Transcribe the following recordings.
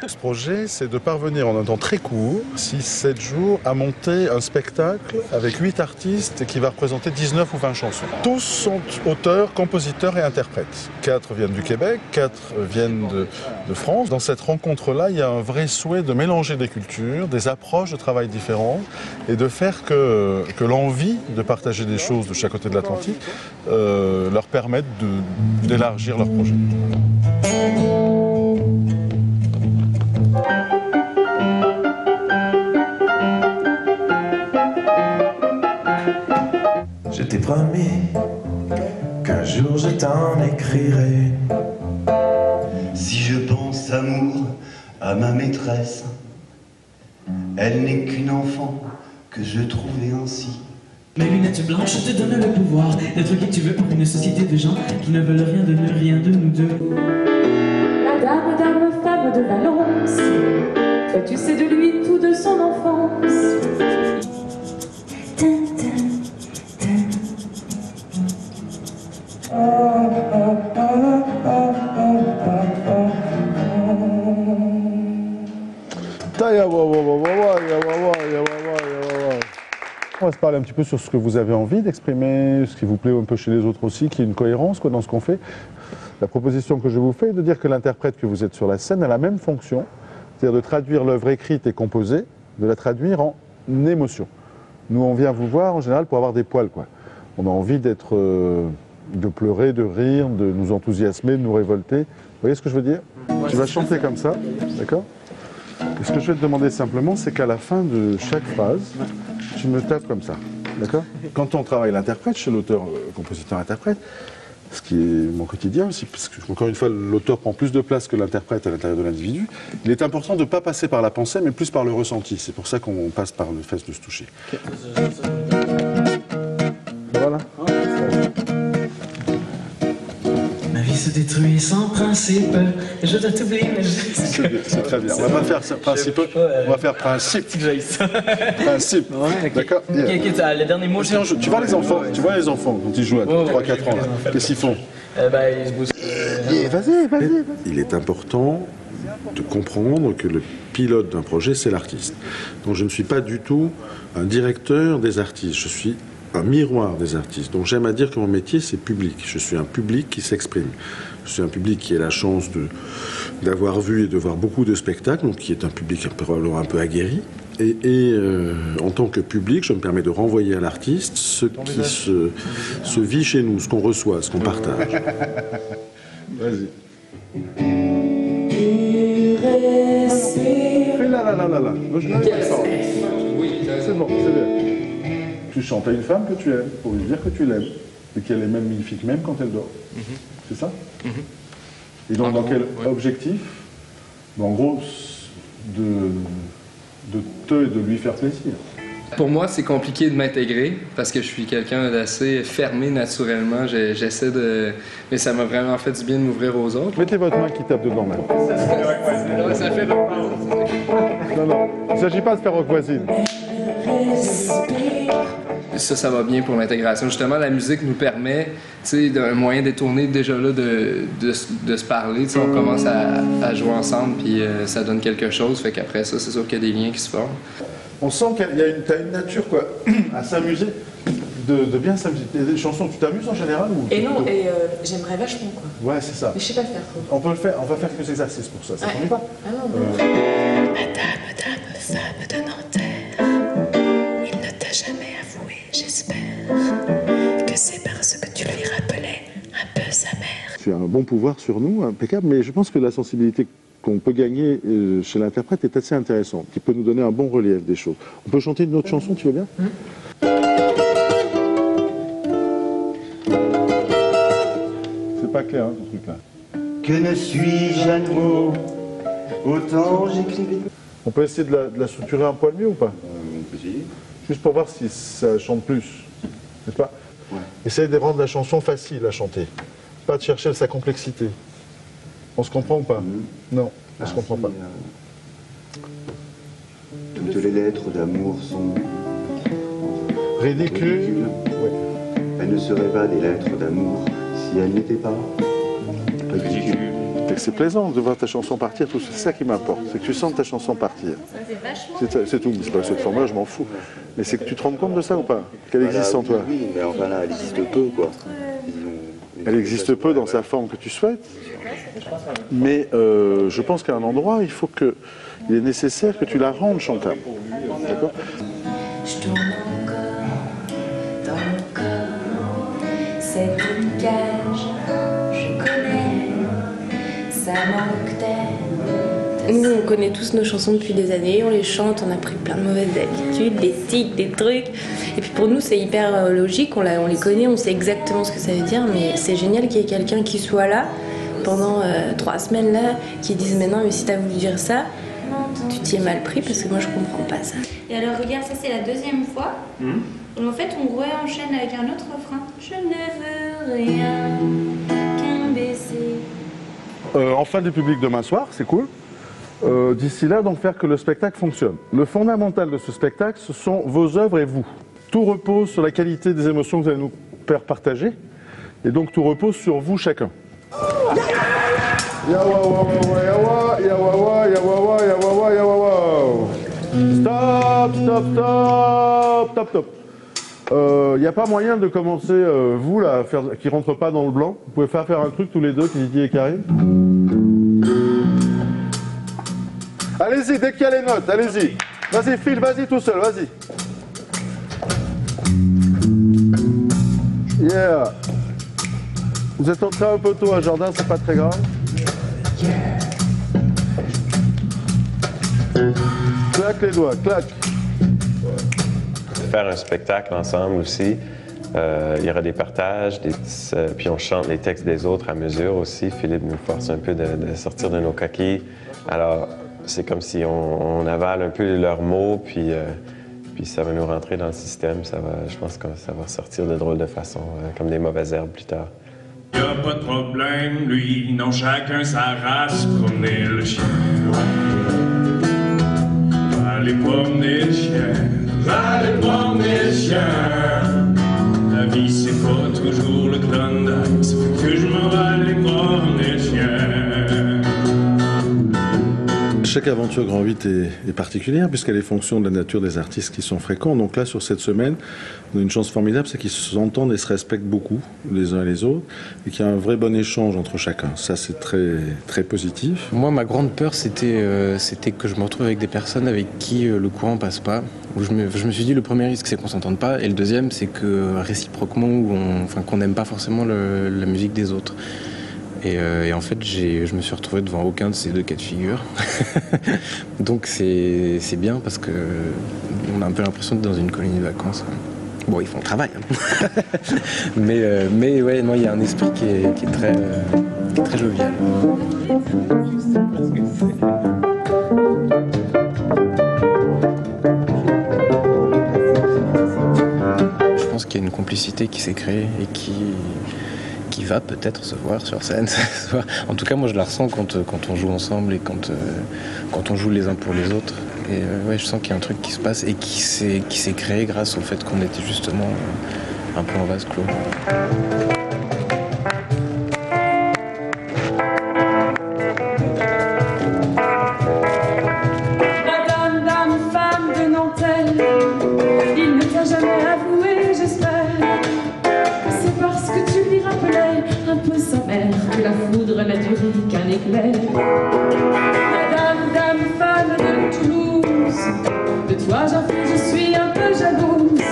Ce projet, c'est de parvenir en un temps très court, 6-7 jours, à monter un spectacle avec 8 artistes et qui va représenter 19 ou 20 chansons. Tous sont auteurs, compositeurs et interprètes. 4 viennent du Québec, 4 viennent de France. Dans cette rencontre-là, il y a un vrai souhait de mélanger des cultures, des approches de travail différentes et de faire que l'envie de partager des choses de chaque côté de l'Atlantique leur permette d'élargir leur projet. Je t'ai promis qu'un jour je t'en écrirai. Si je pense amour à ma maîtresse, elle n'est qu'une enfant que je trouvais ainsi. Mes lunettes blanches te donnent le pouvoir d'être qui tu veux pour une société de gens qui ne veulent rien de nous deux. La dame, femme de Valence, toi tu sais de lui tout de son enfance. On va se parler un petit peu sur ce que vous avez envie d'exprimer, ce qui vous plaît un peu chez les autres aussi, qu'il y ait une cohérence dans ce qu'on fait. La proposition que je vous fais est de dire que l'interprète que vous êtes sur la scène a la même fonction, c'est-à-dire de traduire l'œuvre écrite et composée, de la traduire en émotion. Nous, on vient vous voir en général pour avoir des poils, quoi. On a envie d'être, de pleurer, de rire, de nous enthousiasmer, de nous révolter. Vous voyez ce que je veux dire? Tu vas chanter comme ça, d'accord? Et ce que je vais te demander simplement, c'est qu'à la fin de chaque phrase, tu me tapes comme ça, d'accord? Quand on travaille l'interprète, chez l'auteur, compositeur-interprète, ce qui est mon quotidien aussi, parce que, encore une fois, l'auteur prend plus de place que l'interprète à l'intérieur de l'individu, il est important de ne pas passer par la pensée, mais plus par le ressenti. C'est pour ça qu'on passe par le fait de se toucher. Voilà. Ma vie se détruit sans principe, je dois t'oublier, mais c'est très bien. On va pas faire ça, principe, on va faire principe. Principe. Ouais, d'accord. Le dernier mot, tu vois les enfants quand ils jouent à 3-4 ans, qu'est-ce qu'ils font? Ils se bousculent. Vas-y. Il est important de comprendre que le pilote d'un projet, c'est l'artiste. Donc je ne suis pas du tout un directeur des artistes, je suis un miroir des artistes. Donc j'aime à dire que mon métier, c'est public. Je suis un public qui s'exprime. Je suis un public qui a la chance d'avoir vu et de voir beaucoup de spectacles, donc qui est un public probablement un peu aguerri. Et en tant que public, je me permets de renvoyer à l'artiste ce qui se vit chez nous, ce qu'on reçoit, ce qu'on partage. Vas-y. Fais là. C'est bon, c'est bien. Tu chantes à une femme que tu aimes, pour lui dire que tu l'aimes, et qu'elle est magnifique même quand elle dort. C'est ça? Et donc dans quel objectif? En gros, de te et de lui faire plaisir. Pour moi, c'est compliqué de m'intégrer parce que je suis quelqu'un d'assez fermé naturellement. J'essaie de... Mais ça m'a vraiment fait du bien de m'ouvrir aux autres. Mettez votre main qui tape dedans, même. Ça fait Non, il ne s'agit pas de faire rock voisine. Ça va bien pour l'intégration. Justement, la musique nous permet, d'un moyen détourné déjà là de se parler. On commence à jouer ensemble, puis ça donne quelque chose. Fait qu'après ça, c'est sûr qu'il y a des liens qui se forment. On sent qu'il y a une nature, quoi, à s'amuser, de bien s'amuser. Des chansons, tu t'amuses en général ou... J'aimerais vachement, quoi. Ouais, c'est ça. Mais je sais pas faire, quoi. On peut le faire, on va faire quelques exercices pour ça. Ça t'ennuie pas? Ah non. Madame, femme de Nanterre, il ne t'a jamais avoué, j'espère, que c'est parce que tu lui rappelais un peu sa mère. Tu as un bon pouvoir sur nous, impeccable, mais je pense que la sensibilité qu'on peut gagner chez l'interprète est assez intéressante, qui peut nous donner un bon relief des choses. On peut chanter une autre chanson, tu veux bien? C'est pas clair, ce truc-là. Que ne suis-je à nouveau? Autant j'écrivais. On peut essayer de la structurer un poil mieux ou pas? On peut essayer. Juste pour voir si ça chante plus, n'est-ce pas? Ouais. Essaye de rendre la chanson facile à chanter, pas de chercher sa complexité. On se comprend ou pas? Non, on se comprend pas. Toutes les lettres d'amour sont Ridicule. Oui. Elle ne serait pas des lettres d'amour si elle n'était pas ridicule. C'est plaisant de voir ta chanson partir, tout c'est ça qui m'importe, c'est que tu sens ta chanson partir. C'est tout, c'est pas cette forme-là, je m'en fous. Mais c'est que tu te rends compte de ça ou pas? Qu'elle existe en toi? Oui, mais enfin là, elle existe peu, quoi. Elle existe peu dans sa forme que tu souhaites, mais je pense qu'à un endroit, il est nécessaire que tu la rendes chantable. D'accord? Je tourne encore dans mon corps, c'est une cage, je connais, ça manque d'air. Nous, on connaît tous nos chansons depuis des années, on les chante, on a pris plein de mauvaises habitudes, des tics, des trucs. Et puis pour nous, c'est hyper logique, on les connaît, on sait exactement ce que ça veut dire, mais c'est génial qu'il y ait quelqu'un qui soit là pendant 3 semaines là, qui dise mais non, mais si t'as voulu dire ça, tu t'y es mal pris parce que moi je comprends pas ça. Et alors regarde, ça c'est la deuxième fois. Et en fait, on enchaîne avec un autre refrain. Je ne veux rien qu'un baiser. En fin du public demain soir, c'est cool. D'ici là, donc faire que le spectacle fonctionne. Le fondamental de ce spectacle, ce sont vos œuvres et vous. Tout repose sur la qualité des émotions que vous allez nous faire partager. Et donc tout repose sur vous chacun. Stop. Il n'y a pas moyen de commencer, vous là, qui rentre pas dans le blanc. Vous pouvez faire un truc tous les deux, Titi et Karim. Allez-y, dès qu'il y a les notes, allez-y. Vas-y, Phil, vas-y tout seul, vas-y. Yeah. Vous êtes entré un peu tôt à Jardin, c'est pas très grave. Claque les doigts, claque. Faire un spectacle ensemble aussi. Il y aura des partages, puis on chante les textes des autres à mesure aussi. Philippe nous force un peu de sortir de nos coquilles. Alors, c'est comme si on avale un peu leurs mots, puis ça va nous rentrer dans le système. Je pense que ça va sortir de drôle de façon, comme des mauvaises herbes plus tard. Y a pas de problème, lui, non, chacun sa race, promener le chien. Va aller promener le chien, va aller promener le chien. La vie, c'est pas toujours le Klondike, ça fait que je m'en vais aller promener le chien. Chaque aventure Grand 8 est particulière puisqu'elle est fonction de la nature des artistes qui sont fréquents. Donc là, sur cette semaine, on a une chance formidable, c'est qu'ils s'entendent et se respectent beaucoup les uns et les autres et qu'il y a un vrai bon échange entre chacun. Ça, c'est très, très positif. Moi, ma grande peur, c'était que je me retrouve avec des personnes avec qui le courant passe pas. Où je me suis dit, le premier risque, c'est qu'on s'entende pas. Et le deuxième, c'est que réciproquement, qu'on n'aime pas forcément la musique des autres. Et en fait, je me suis retrouvé devant aucun de ces deux cas de figure. Donc c'est bien parce que on a un peu l'impression d'être dans une colonie de vacances. Bon, ils font le travail. Hein. mais ouais, non, il y a un esprit qui est très jovial. Je pense qu'il y a une complicité qui s'est créée et qui va peut-être se voir sur scène. En tout cas, moi, je la ressens quand on joue ensemble et quand on joue les uns pour les autres. Et ouais, je sens qu'il y a un truc qui se passe et qui s'est créé grâce au fait qu'on était justement un peu en vase clos. Madame, dame, femme de Nantel, il ne t'a jamais avoué, j'espère. C'est parce que tu lui rappelais un peu sa mère que la foudre n'a duré qu'un éclair. Madame, dame, femme de Toulouse, de toi j'avoue je suis un peu jalouse.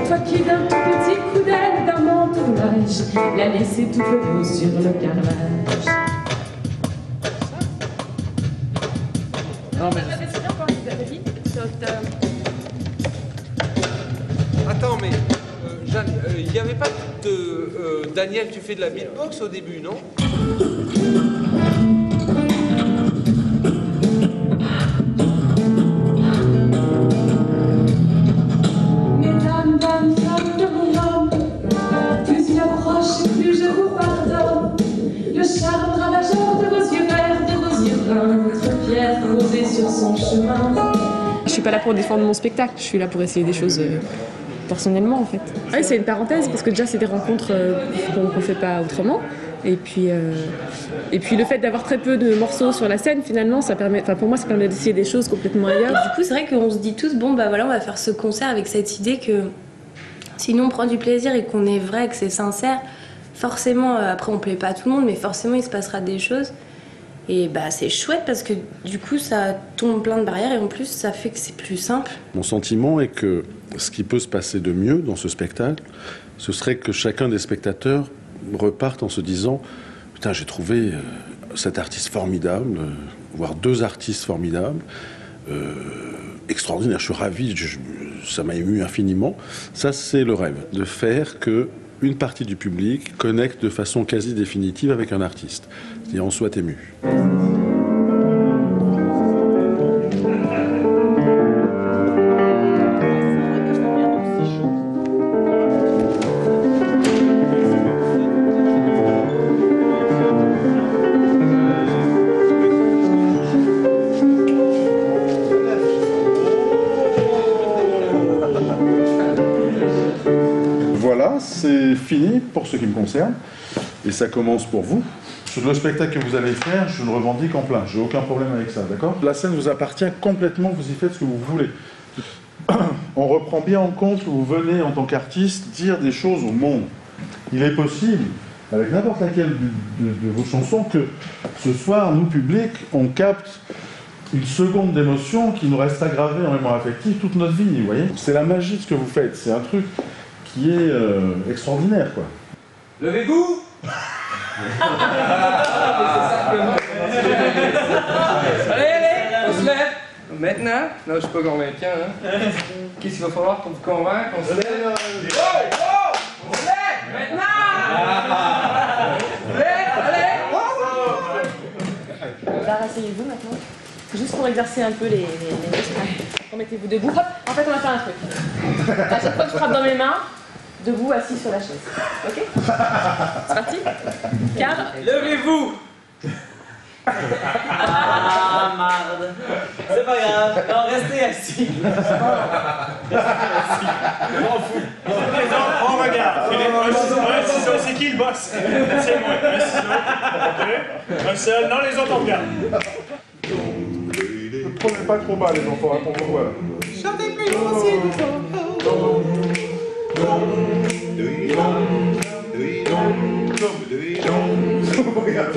Toi qui d'un tout petit coup d'aile, d'un manteau de neige, l'a laissé tout le dos sur le carrelage. Non mais... Attends mais... Jeanne, il n'y avait pas de... Daniel, tu fais de la beatbox au début, non? Mesdames, dames, femmes de mon homme, plus il approche, plus je vous pardonne. Le charme ravageur de vos yeux verts, de vos yeux bruns, votre pierre posée sur son chemin. Je suis pas là pour défendre mon spectacle, je suis là pour essayer des choses personnellement en fait. Oui, c'est une parenthèse parce que déjà c'est des rencontres qu'on ne fait pas autrement. Et puis le fait d'avoir très peu de morceaux sur la scène, finalement, ça permet, pour moi, ça permet d'essayer des choses complètement ailleurs. Du coup, c'est vrai qu'on se dit tous, bon, bah voilà, on va faire ce concert avec cette idée que si nous on prend du plaisir et qu'on est vrai, que c'est sincère, forcément, après on plaît pas à tout le monde, mais forcément il se passera des choses. Et bah c'est chouette parce que du coup ça tombe plein de barrières et en plus ça fait que c'est plus simple. Mon sentiment est que ce qui peut se passer de mieux dans ce spectacle, ce serait que chacun des spectateurs reparte en se disant « Putain, j'ai trouvé cet artiste formidable, voire deux artistes formidables, extraordinaire, je suis ravi, ça m'a ému infiniment. » Ça, c'est le rêve, de faire que une partie du public connecte de façon quasi définitive avec un artiste, c'est-à-dire on soit ému. Voilà, c'est fini pour ce qui me concerne, et ça commence pour vous. Sur le spectacle que vous allez faire, je le revendique en plein, j'ai aucun problème avec ça, d'accord? La scène vous appartient complètement, vous y faites ce que vous voulez. On reprend bien en compte que vous venez en tant qu'artiste dire des choses au monde. Il est possible, avec n'importe laquelle de vos chansons, que ce soir, nous, public, on capte une seconde d'émotion qui nous restera gravée en mémoire affective toute notre vie, vous voyez? C'est la magie de ce que vous faites, c'est un truc qui est extraordinaire, quoi. Levez-vous. Allez, on se lève. Maintenant? Non, je suis pas convaincant, hein. Qu'est-ce qu'il va falloir pour vous convaincre? On se lève. Oh! On se lève! Maintenant! Allez! Asseyez-vous maintenant, juste pour exercer un peu les muscles. Remettez-vous debout. Hop, en fait, on va faire un truc. À chaque fois que je frappe dans mes mains, debout, assis sur la chaise. Ok? C'est parti? Car... Levez-vous! Ah, marde. C'est pas grave. Non, restez assis. On regarde. C'est qui le boss? C'est moi. Un ciseau. Ok. Un seul. Non, les autres on regarde. Ne prenez pas trop bas, les enfants, hein, pour vous voir. Chantez plus aussi, Regarde.